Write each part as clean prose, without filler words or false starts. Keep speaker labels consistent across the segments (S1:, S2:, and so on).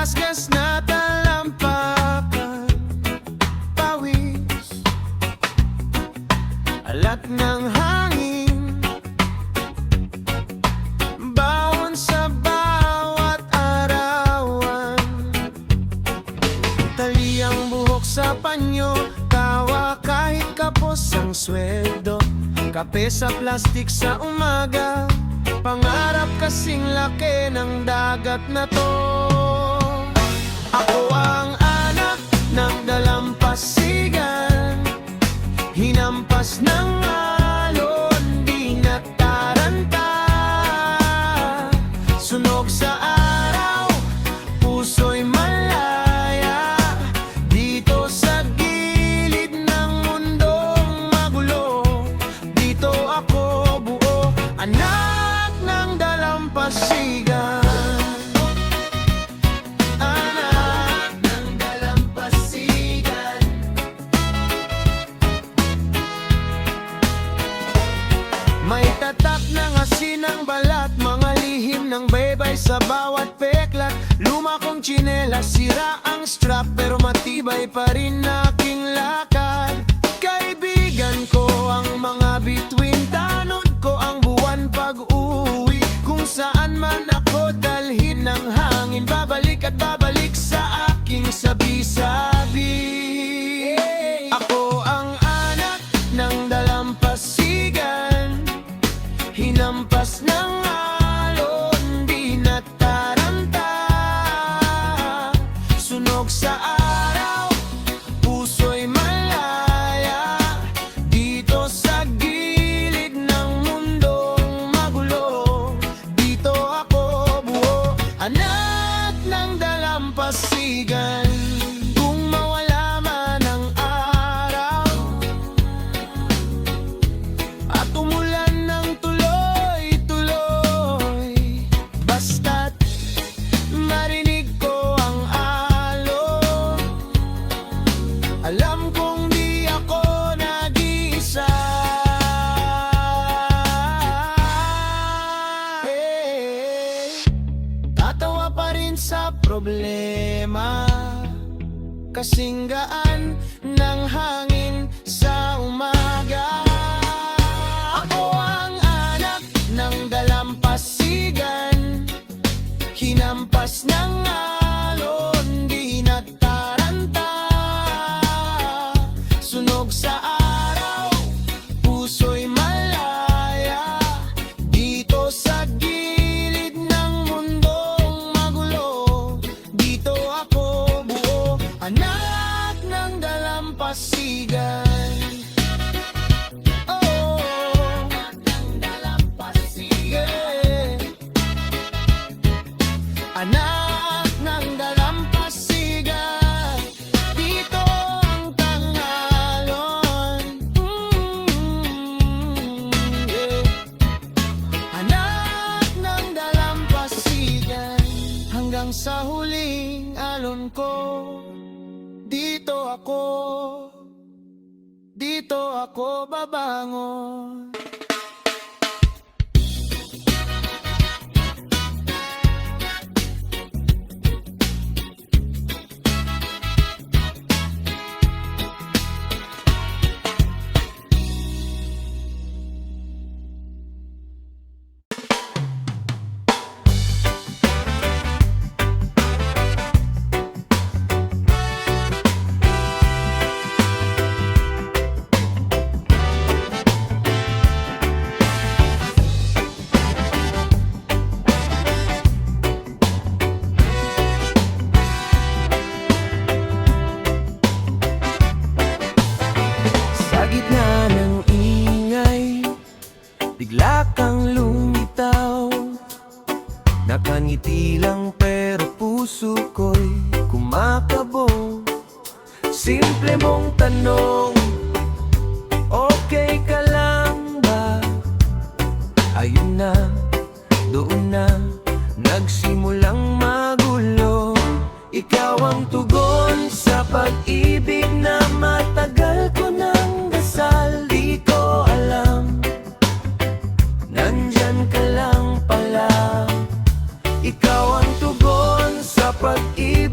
S1: Gasgas na talampakan, pawis, alat ng hangin, bawon sa bawat arawan. Taliyang buhok sa panyo, tawa kahit kapos ang sweldo. Kape sa plastik sa umaga, pangarap kasing laki ng dagat na to. Ako ang anak ng dalampasigan, hinampas ng alon, di nataranta. Sunog sa araw, puso'y malaya, dito sa gilid ng mundong magulo. Dito ako buo, anak ng dalampasigan. May tatak ng asin ng balat, mga lihim ng baybay sa bawat peklat. Luma kong tsinelas, sira ang strap, pero matibay pa rin aking lakad. Kaibigan ko ang mga bituin, tanod ko ang buwan pag-uwi. Kung saan man ako dalhin ng hangin, babalik at babalik sa aking sabi-sabi. Ako ang anak ng dalampasigan, hinampas ng alon, di nataranta. Sunog sa araw, puso'y malaya, dito sa gilid ng mundong magulo. Dito ako buo, anak ng dalampasigan. Kung mawala man ang araw at umulan ng tuloy-tuloy, basta't marinig ko ang alon, alam kong di ako nag-iisa. Tatawa pa rin sa problema, kasing gaan ng hangin sa umaga. Ako ang anak ng dalampasigan, hinampas ng alon, di nataranta. Sunog sa araw, puso'y malaya, dito sa gilid ng mundong magulo. Dito ako buo, anak ng dalampasigan. Anak ng dalampasigan, dito ang tangalon. Anak ng dalampasigan, hanggang sa huling alon ko. Dito ako babangon. Bigla kang lumitaw, nakangiti lang pero puso ko'y kumakabog. Simple mong tanong, okay ka lang ba? Ayun na, doon na, nagsimulang magulo. Ikaw ang tugon sa pag-ibig na matagal ko nang dasal. Di ko alam, nandyan ka lang pala. Ikaw ang tugon sa pag-ibig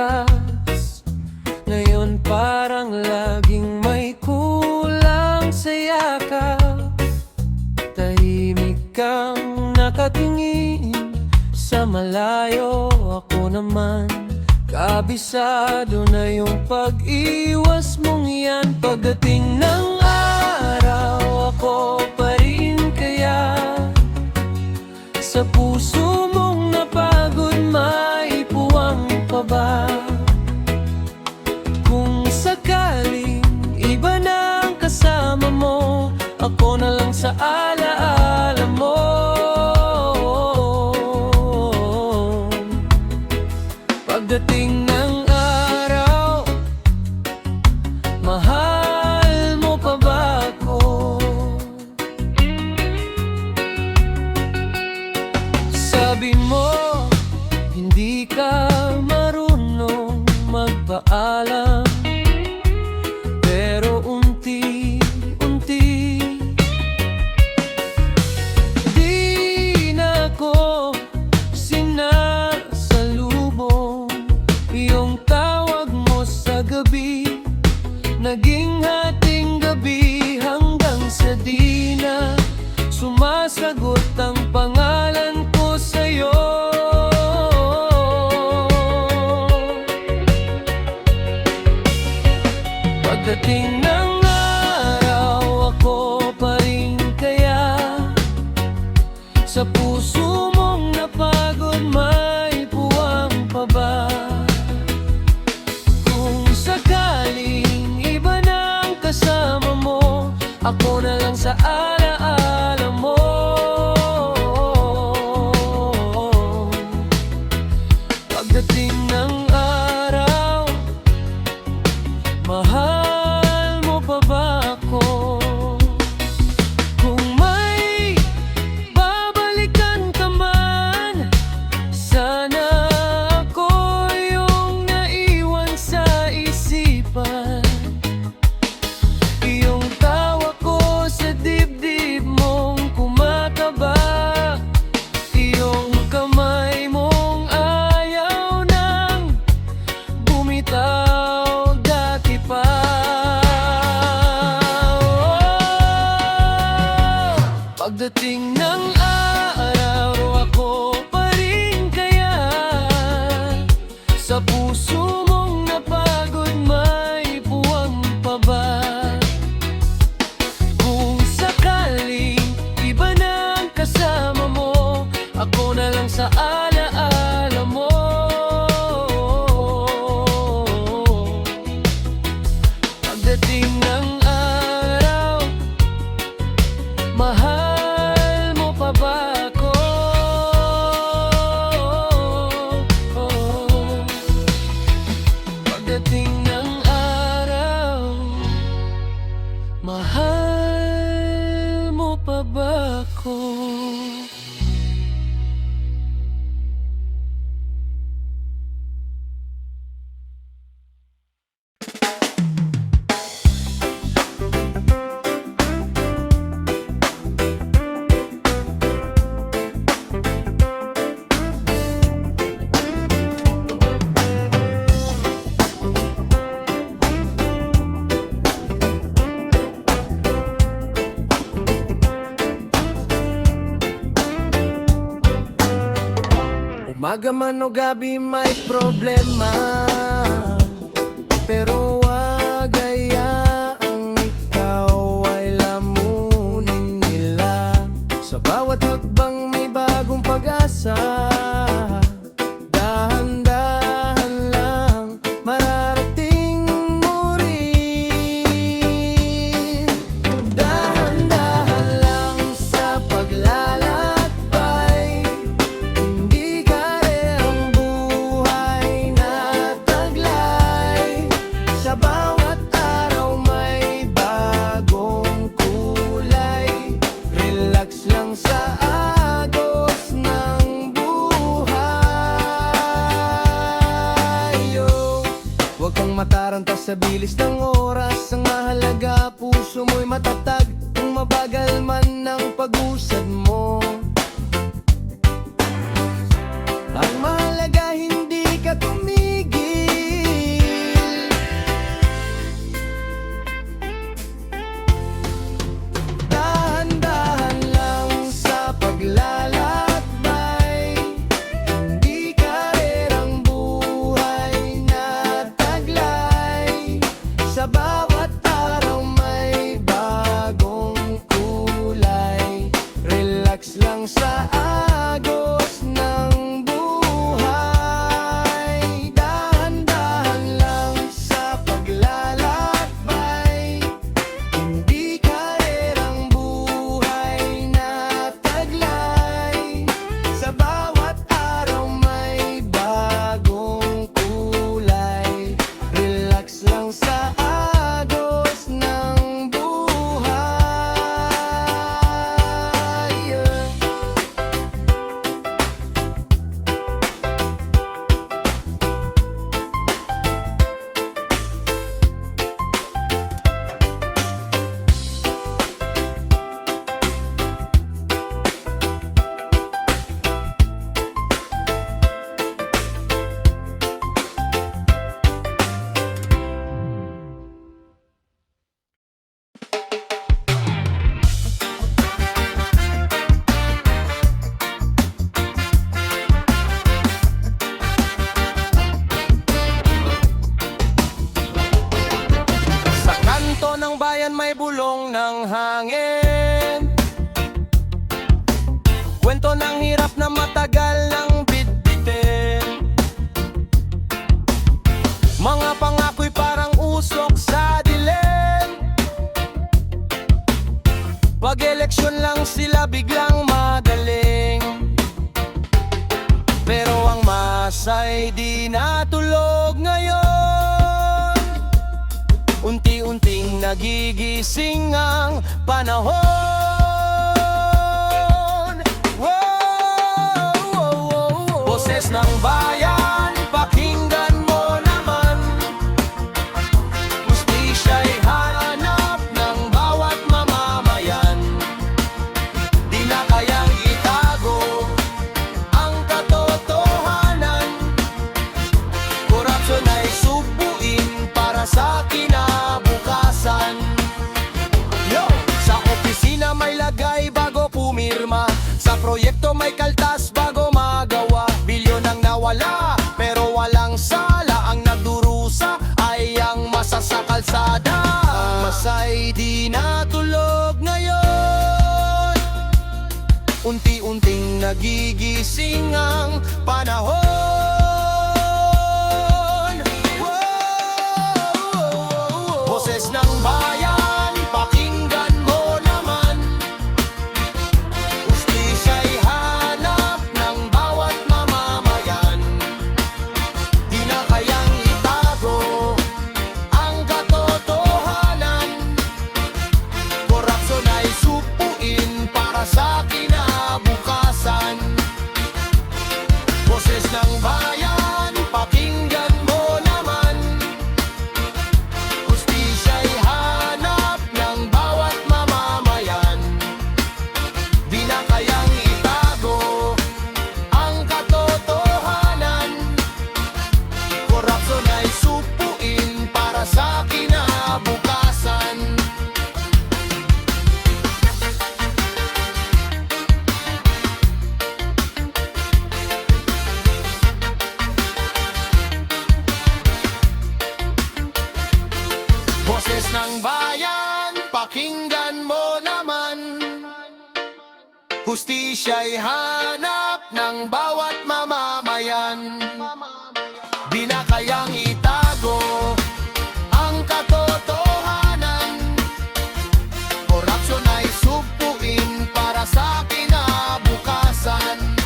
S2: oras. Ngayon parang laging may kulang sa yakap. Tahimik kang nakatingin sa malayo. Ako naman kabisado na yung pag-iwas mong yan. Pagdating ng araw, ako pa rin kaya sa puso mong napagod, may puwang pa ba? Kung sakaling iba na ang kasama mo, ako na lang sa alaala mo. Pagdating ng araw, mahal mo pa ba ako? Sabi mo, hindi ka marunong magpaalam, pero unti-unti di na ako sinasalubong. Yung tawag mo sa gabi, naging hating gabi, hanggang sa di na sumasagot ang pangalan ko sa'yo. Pagdating ng araw, ako pa rin kaya sa puso mong napagod, may puwang pa ba? Kung sakaling iba na ang kasama mo, ako na lang sa alaala mo. Pagdating ng araw, mahal mo pa ba ako? Kung may babalikan ka man, sana ako yung naiwan sa isipan. Yung tawa ko sa dibdib mong kumakaba, yung kamay mong ayaw nang bumitaw dati pa. Pagdating ng araw, ako pa rin kaya sa puso mong napagod, may puwang pa ba? Kung sakaling iba na ang kasama mo, ako na lang sa alaala mo. Pagdating ng araw, mahal mo pa ba ako? Pagdating ng araw, mahal mo pa ba ako? Umaga man o gabi may problema, pero wag hayaang ikaw ay lamunin nila. Sa bawat hakbang may bagong pag-asa, dahan-dahan lang mararating mo rin. Dahan-dahan lang sa paglalakbay, hindi kare ang buhay na taglay. Sa bawat araw may bagong kulay, relax lang sa agos ng buhay. Huwag kang mataranta sa bilis ng oras, ang mahalaga puso mo'y matatag. Kung mabagal man ang pag-usad mo, ang mahalaga hindi ka tumigil. Mga pangako'y parang usok sa dilim. Pag-eleksyon lang sila biglang magaling. Pero ang masa'y di natulog ngayon. Unti-unting nagigising ang panahon. Boses ng bayan, pakinggan mo naman. Hustisya'y hanap ng bawat mamamayan. Di na kayang itago ang katotohanan. Korupsyon ay subuin para sa kinabukasan. Yo! Sa opisina may lagay bago pumirma. Sa proyekto may kaltas bago magawa. Bilyon ang nawala, pero walang sala. Ang nagdurusa ay ang masa sa kalsada. Ang masa'y di natulog ngayon. Unti-unting nagigising ang panahon. Boses ng bayan, pakinggan mo naman. Hustisya'y hanap ng bawat mamamayan. Di na kayang itago ang katotohanan. Korupsyon ay supuin para sa kinabukasan. Boses ng bayan, pakinggan mo naman. Hustisya'y hanap ng bawat mamamayan. Di na kayang itago ang katotohanan. Korupsyon ay supuin para sa kinabukasan. Boses ng bayan, pakinggan mo naman. Hustisya'y hanap ng bawat mamamayan. Di na kayang itago ang katotohanan. Korupsyon ay supuin para sa kinabukasan.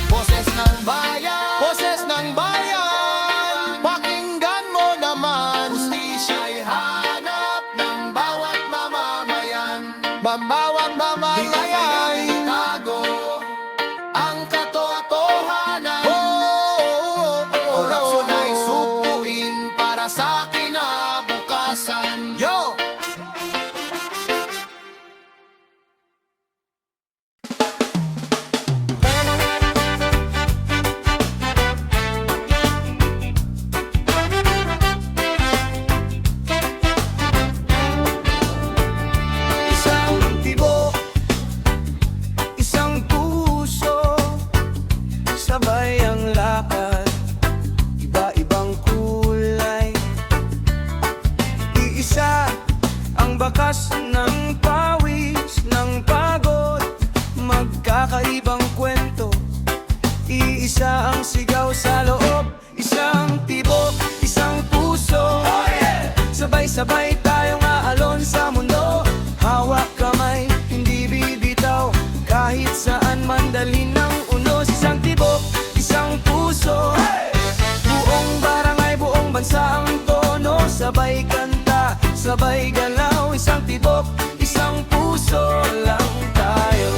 S2: Boses ng bayan, boses ng bayan, pakinggan mo naman. Hustisya'y hanap ng bawat mamamayan. Bawat mamamayan. Di kayang itago ang katotohanan. Korupsyon ay supuin para sa kinabukasan. Yo! Isang tibok, isang puso, sabay ang lakad, iba-ibang kulay. Iisa ang bakas ng pawis, ng pagod, magkakaibang kwento. Iisa ang sigaw sa loob, isang tibok, isang puso. Sabay-sabay tayong aalon sa mundo. Hawak kamay, hindi bibitaw, kahit saan man dalhin ng unos. Isang tibok, isang puso, buong barangay, buong bansa ang tono. Sabay kanta, sabay galaw. Isang tibok, isang puso lang tayo.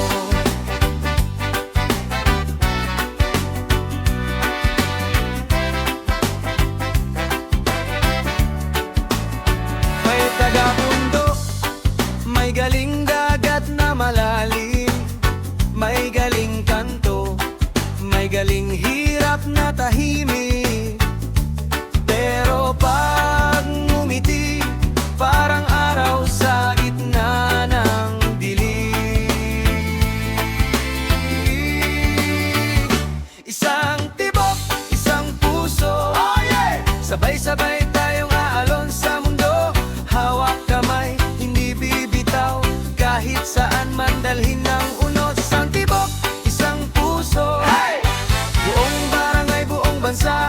S2: May taga-mundo, may galing dagat na malalim, may galing kanto, may galing hirap na tahimik. Pero pag ngumiti, parang araw sa gitna ng dilim. Isang tibok, isang puso, sabay-sabay tayong aalon sa mundo. Hawak kamay, hindi bibitaw, kahit saan man dalhin ng unos. Isang tibok, isang puso, buong barangay, buong bansa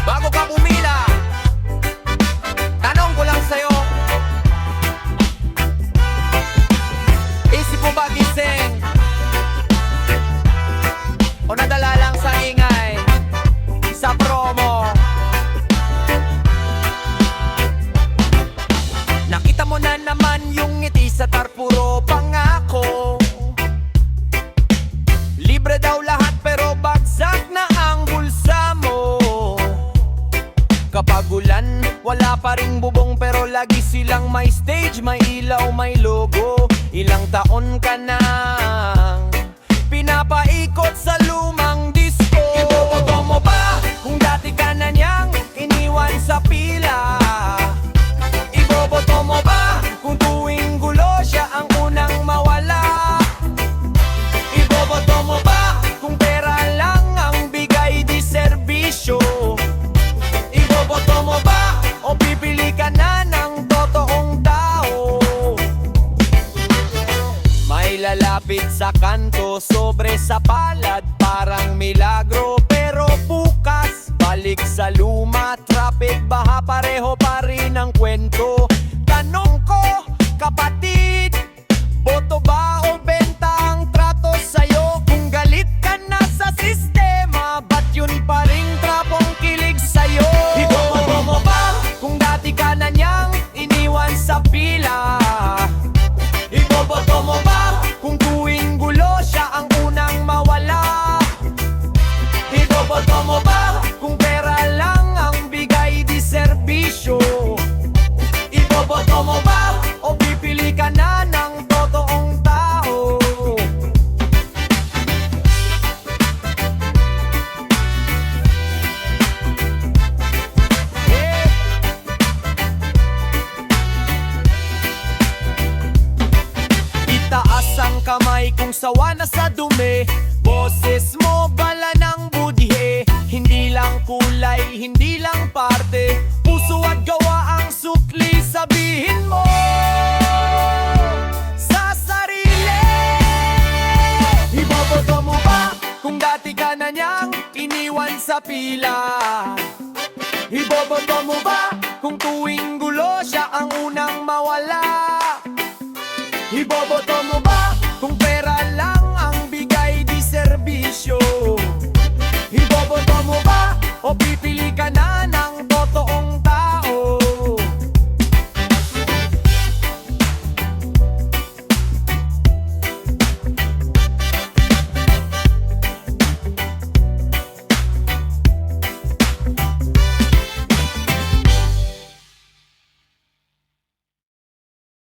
S3: Bago ka pumila, tanong ko lang sa'yo, isip mo ba gising o nadala lang sa ingay sa promo? Nakita mo na naman yung ngiti sa tarpuro pangako. Libre daw lahat pero bagsak na ang bulsa mo. Kapag ulan, wala pa ring bubong pero lagi silang may stage, may ilaw, may logo. Ilang taon ka nang pinapaikot sa lumang disco. Iboboto mo ba kung dati ka na niyang iniwan sa pila? Iboboto mo ba kung tuwing gulo siya ang unang mawala? Iboboto mo ba kung pera lang ang bigay di serbisyo? Iboboto mo ba o pipili ka na ng totoong tao? May lalapit sa kanto, sobre sa palad, parang milagro. Pero bukas, balik sa luma, traffic, baha, pareho pa rin ang kwento. Tanong ko, kapatid, boto ba o benta ang trato sa'yo? Kung galit ka na sa sistema, ba't yun pa rin trapong kilig sa'yo? Iboboto mo ba kung dati ka na niyang iniwan sa pila? Iboboto mo ba kung tuwing gulo siya ang unang mawala? Iboboto mo ba kung pera lang ang bigay di serbisyo? Iboboto mo ba o pipili ka na ng totoong tao? Yeah. Itaas ang kamay kung sawa na sa dumi. Boses mo bala ng budhi. Hindi lang kulay, hindi lang parte. Puso at gawa ang sukli, sabihin mo sa sarili. Iboboto mo ba kung dati ka na niyang iniwan sa pila? Iboboto mo ba kung tuwing gulo siya ang unang mawala? Iboboto mo ba